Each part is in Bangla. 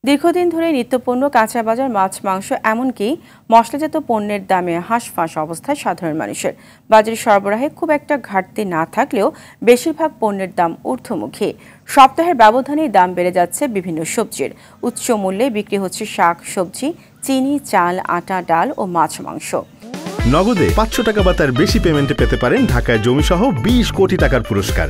দীর্ঘদিন ধরে নিত্যপণ্য, কাঁচা বাজার, মাছ, মাংস এমনকি মশলাজাত পণ্যের দামে হাঁসফাঁস অবস্থায় সাধারণ মানুষের। বাজারে সরবরাহে খুব একটা ঘাটতি না থাকলেও বেশিরভাগ পণ্যের দাম ঊর্ধ্বমুখী। সপ্তাহের ব্যবধানেই দাম বেড়ে যাচ্ছে বিভিন্ন সবজির। উচ্চ মূল্যে বিক্রি হচ্ছে শাক, সবজি, চিনি, চাল, আটা, ডাল ও মাছ, মাংস। নগদে ৫০০ টাকা বা তার বেশি পেমেন্টে পেতে পারেন ঢাকায় জমিসহ ২০ কোটি টাকার পুরস্কার।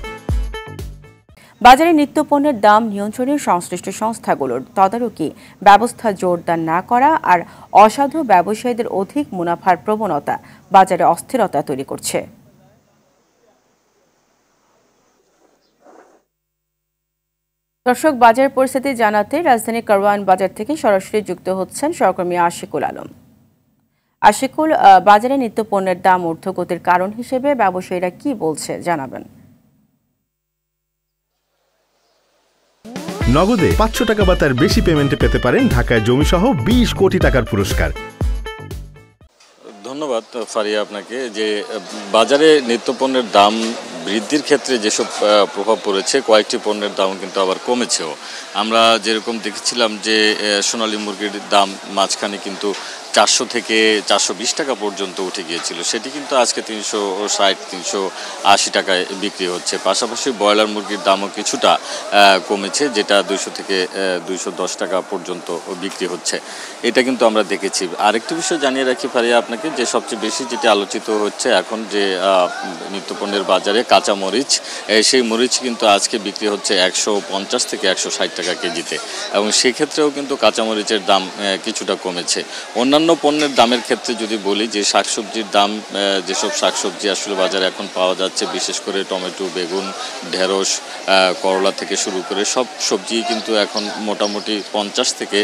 বাজারে নিত্যপণ্যের দাম নিয়ন্ত্রণে সংশ্লিষ্ট সংস্থাগুলোর তদারকি ব্যবস্থা জোরদার না করা আর অসাধু ব্যবসায়ীদের অধিক মুনাফার প্রবণতা বাজারে অস্থিরতা তৈরি করছে। দর্শক, বাজার পরিস্থিতি জানাতে রাজধানীর কারওয়ান বাজার থেকে সরাসরি যুক্ত হচ্ছেন সহকর্মী আশিকুল আলম। আশিকুল, বাজারে নিত্যপণ্যের দাম ঊর্ধ্বগতির কারণ হিসেবে ব্যবসায়ীরা কি বলছে জানাবেন। নগদে ৫০০ টাকা বা তার বেশি পেমেন্টে পেতে পারেন ঢাকায় জমিসহ ২০ কোটি টাকার পুরস্কার। ধন্যবাদ ফারিয়া আপনাকে। যে বাজারে নিত্যপণ্যের দাম বৃদ্ধির ক্ষেত্রে যেসব প্রভাব পড়েছে, কয়েকটি পণ্যের দাম কিন্তু আবার কমেছেও। আমরা যেরকম দেখেছিলাম যে সোনালী মুরগির দাম মাঝখানে কিন্তু ৪০০ থেকে ৪২০ টাকা পর্যন্ত উঠে গিয়েছিল, সেটি কিন্তু আজকে ৩৬০-৩৮০ টাকায় বিক্রি হচ্ছে। পাশাপাশি ব্রয়লার মুরগির দামও কিছুটা কমেছে, যেটা ২০০ থেকে ২১০ টাকা পর্যন্ত বিক্রি হচ্ছে। এটা কিন্তু আমরা দেখেছি। আরেকটি বিষয় জানিয়ে রাখি ফারিয়া আপনাকে, যে সবচেয়ে বেশি যেটি আলোচিত হচ্ছে এখন যে নিত্যপণ্যের বাজারে কাঁচা মরিচ, সেই মরিচ কিন্তু আজকে বিক্রি হচ্ছে ১৫০ থেকে ১৬০ টাকা কেজিতে, এবং সেক্ষেত্রেও কিন্তু কাঁচামরিচের দাম কিছুটা কমেছে। অন্যান্য পণ্যের দামের ক্ষেত্রে যদি বলি, যে শাকসবজির দাম, যেসব শাকসবজি আসলে বাজারে এখন পাওয়া যাচ্ছে, বিশেষ করে টমেটো, বেগুন, ঢেঁড়স, করলা থেকে শুরু করে সব সবজি কিন্তু এখন মোটামুটি ৫০ থেকে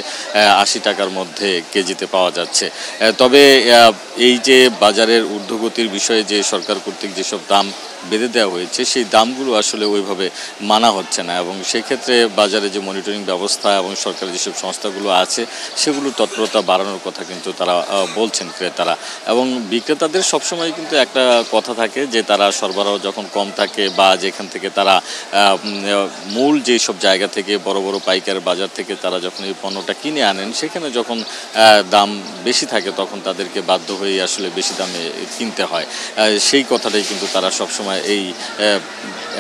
৮০ টাকার মধ্যে কেজিতে পাওয়া যাচ্ছে। তবে এই যে বাজারের ঊর্ধ্বগতির বিষয়ে যে সরকার কর্তৃক যেসব দাম বেঁধে দেওয়া হয়েছে, সেই দামগুলো আসলে ওইভাবে মানা হচ্ছে না, এবং সেক্ষেত্রে বাজারে যে মনিটরিং ব্যবস্থা এবং সরকারি যেসব সংস্থাগুলো আছে সেগুলোর তৎপরতা বাড়ানোর কথা কিন্তু তারা বলছেন ক্রেতারা। এবং বিক্রেতাদের সবসময় কিন্তু একটা কথা থাকে যে তারা সরবরাহ যখন কম থাকে বা যেখান থেকে তারা মূল যেসব জায়গা থেকে বড় বড় পাইকার বাজার থেকে তারা যখন এই পণ্যটা কিনে আনেন, সেখানে যখন দাম বেশি থাকে তখন তাদেরকে বাধ্য হয়ে আসলে বেশি দামে কিনতে হয়। সেই কথাটাই কিন্তু তারা সবসময় এই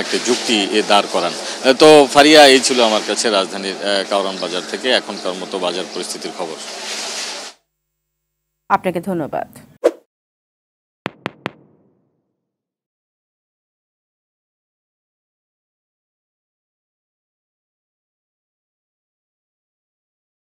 একটা যুক্তি দাঁড় করান। তো ফারিয়া, এই ছিল আমার কাছে রাজধানীর কারওয়ান বাজার থেকে এখনকার মতো বাজার পরিস্থিতির খবর। আপনাকে ধন্যবাদ।